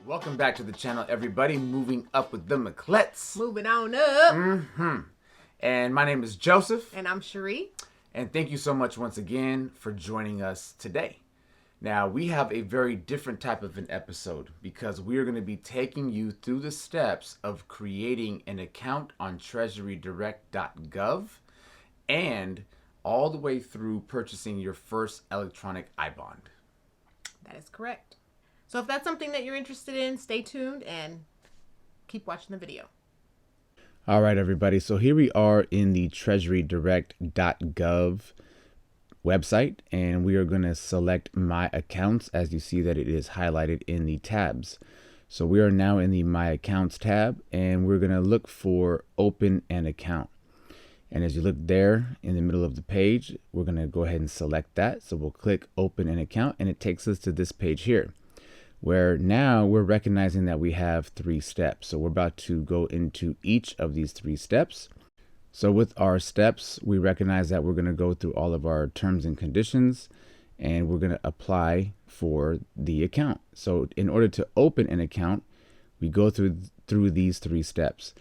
Welcome back to the channel, everybody. Moving up with the Miclettes. Moving on up. And my name is Joseph. And I'm Sherri. And thank you so much once again for joining us today. Now, we have a very different type of an episode because we are going to be taking you through the steps of creating an account on Treasurydirect.gov and all the way through purchasing your first electronic I-bond. That is correct. So if that's something that you're interested in, stay tuned and keep watching the video. All right, everybody. So here we are in the Treasurydirect.gov website, and we are going to select My Accounts, as you see that it is highlighted in the tabs. So we are now in the My Accounts tab, and we're going to look for Open an Account. And as you look there in the middle of the page, we're going to go ahead and select that. So we'll click Open an Account, and it takes us to this page here, where now we're recognizing that we have 3 steps. So we're about to go into each of these 3 steps. So with our steps, we recognize that we're going to go through all of our terms and conditions, and we're going to apply for the account. So in order to open an account, we go through these 3 steps.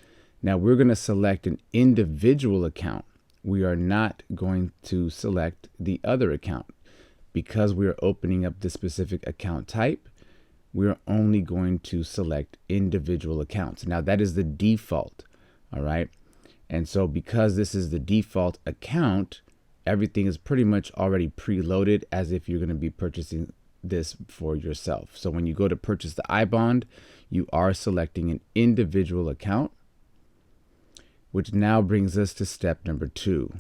Now we're going to select an individual account. We are not going to select the other account because we are opening up this specific account type. We're only going to select individual accounts. Now that is the default, all right? And so because this is the default account, everything is pretty much already preloaded as if you're going to be purchasing this for yourself. So when you go to purchase the I-bond, you are selecting an individual account, which now brings us to step number 2.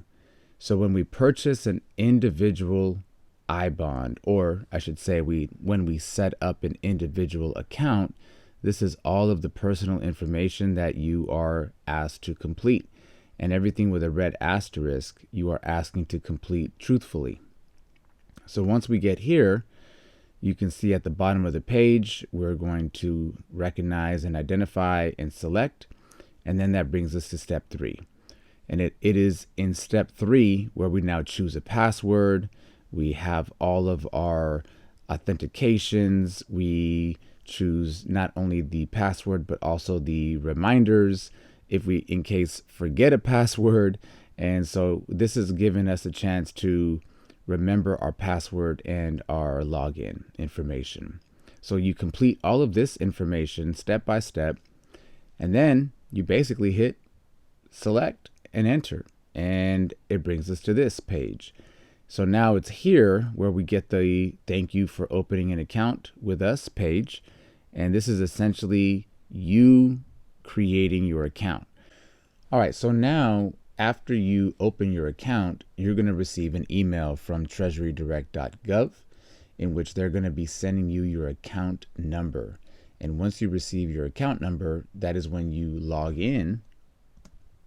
So when we purchase an individual I-bond, or I should say when we set up an individual account, this is all of the personal information that you are asked to complete. And everything with a red asterisk, you are asking to complete truthfully. So once we get here, you can see at the bottom of the page, we're going to recognize and identify and select. And then that brings us to step 3. And it is in step 3 where we now choose a password. We have all of our authentications. We choose not only the password, but also the reminders if we, in case, forget a password. And so this has given us a chance to remember our password and our login information. So you complete all of this information step by step, and then you basically hit select and enter, and it brings us to this page. So now it's here where we get the thank you for opening an account with us page. And this is essentially you creating your account. All right, so now after you open your account, you're going to receive an email from Treasurydirect.gov in which they're going to be sending you your account number. And once you receive your account number, that is when you log in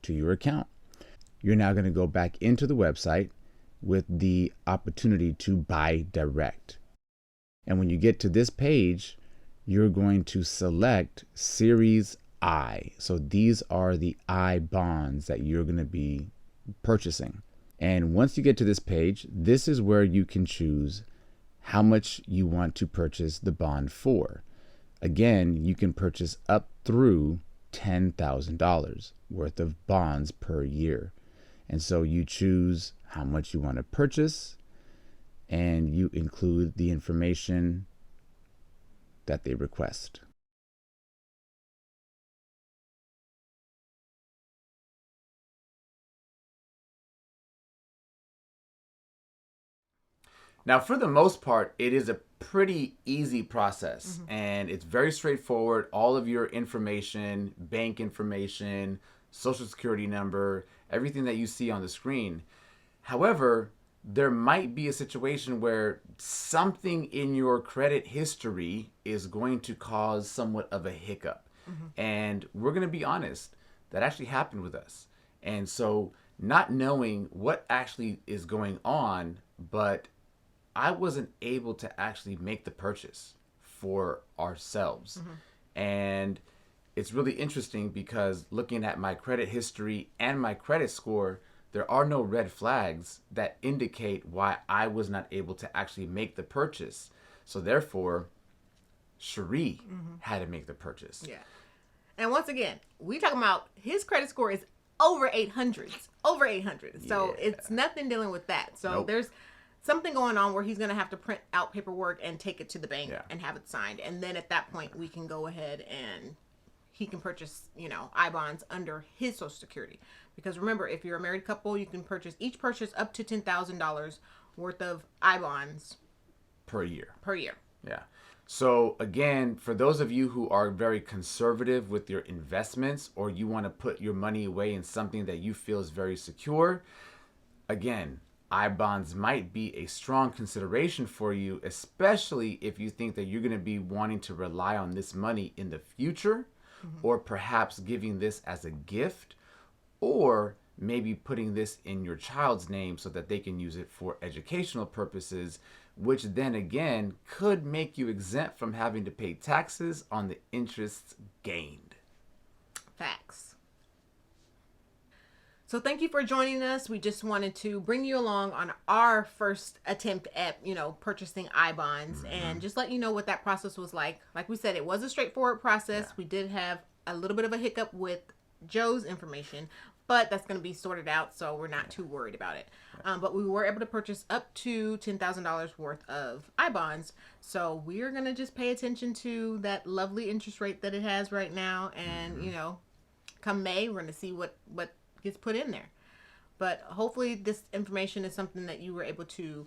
to your account. You're now going to go back into the website with the opportunity to buy direct. And when you get to this page, you're going to select Series I. So these are the I bonds that you're going to be purchasing. And once you get to this page, this is where you can choose how much you want to purchase the bond for. Again, you can purchase up through $10,000 worth of bonds per year. And so you choose how much you want to purchase, and you include the information that they request. Now, for the most part, it is a pretty easy process, and it's very straightforward. All of your information, bank information, social security number, everything that you see on the screen. However, there might be a situation where something in your credit history is going to cause somewhat of a hiccup. And we're going to be honest, that actually happened with us. And so not knowing what actually is going on, but I wasn't able to actually make the purchase for ourselves. And it's really interesting because looking at my credit history and my credit score, there are no red flags that indicate why I was not able to actually make the purchase. So therefore, Sherri had to make the purchase. Yeah. And once again, we talking about his credit score is over 800s. Over 800. So it's nothing dealing with that. So there's something going on where he's going to have to print out paperwork and take it to the bank and have it signed. And then at that point, we can go ahead and he can purchase, I-bonds under his Social Security. Because remember, if you're a married couple, you can purchase up to $10,000 worth of I-bonds per year. Yeah. So again, for those of you who are very conservative with your investments, or you want to put your money away in something that you feel is very secure, again, I-bonds might be a strong consideration for you, especially if you think that you're going to be wanting to rely on this money in the future, or perhaps giving this as a gift, or maybe putting this in your child's name so that they can use it for educational purposes, which then again could make you exempt from having to pay taxes on the interests gained. Facts. So thank you for joining us. We just wanted to bring you along on our first attempt at, purchasing I-bonds and just let you know what that process was like. Like we said, it was a straightforward process. We did have a little bit of a hiccup with Joe's information, but that's going to be sorted out, so we're not too worried about it. But we were able to purchase up to $10,000 worth of I-bonds, so we're going to just pay attention to that lovely interest rate that it has right now, and, come May, we're going to see what gets put in there. But hopefully this information is something that you were able to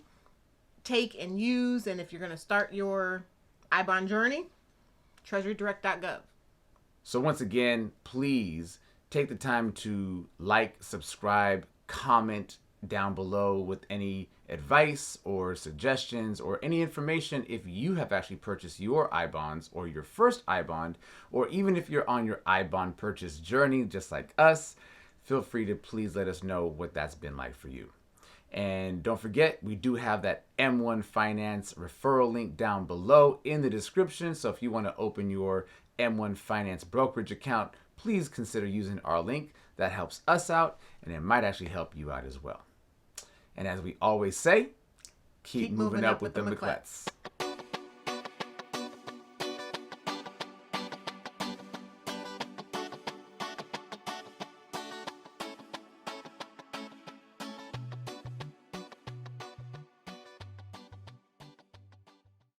take and use, and if you're going to start your I-bond journey, Treasurydirect.gov. So once again, please take the time to like, subscribe, comment down below with any advice or suggestions or any information if you have actually purchased your I-bonds or your first I-bond, or even if you're on your I-bond purchase journey just like us. Feel free to please let us know what that's been like for you. And don't forget, we do have that M1 Finance referral link down below in the description. So if you want to open your M1 Finance brokerage account, please consider using our link. That helps us out, and it might actually help you out as well. And as we always say, keep moving up with the Miclettes.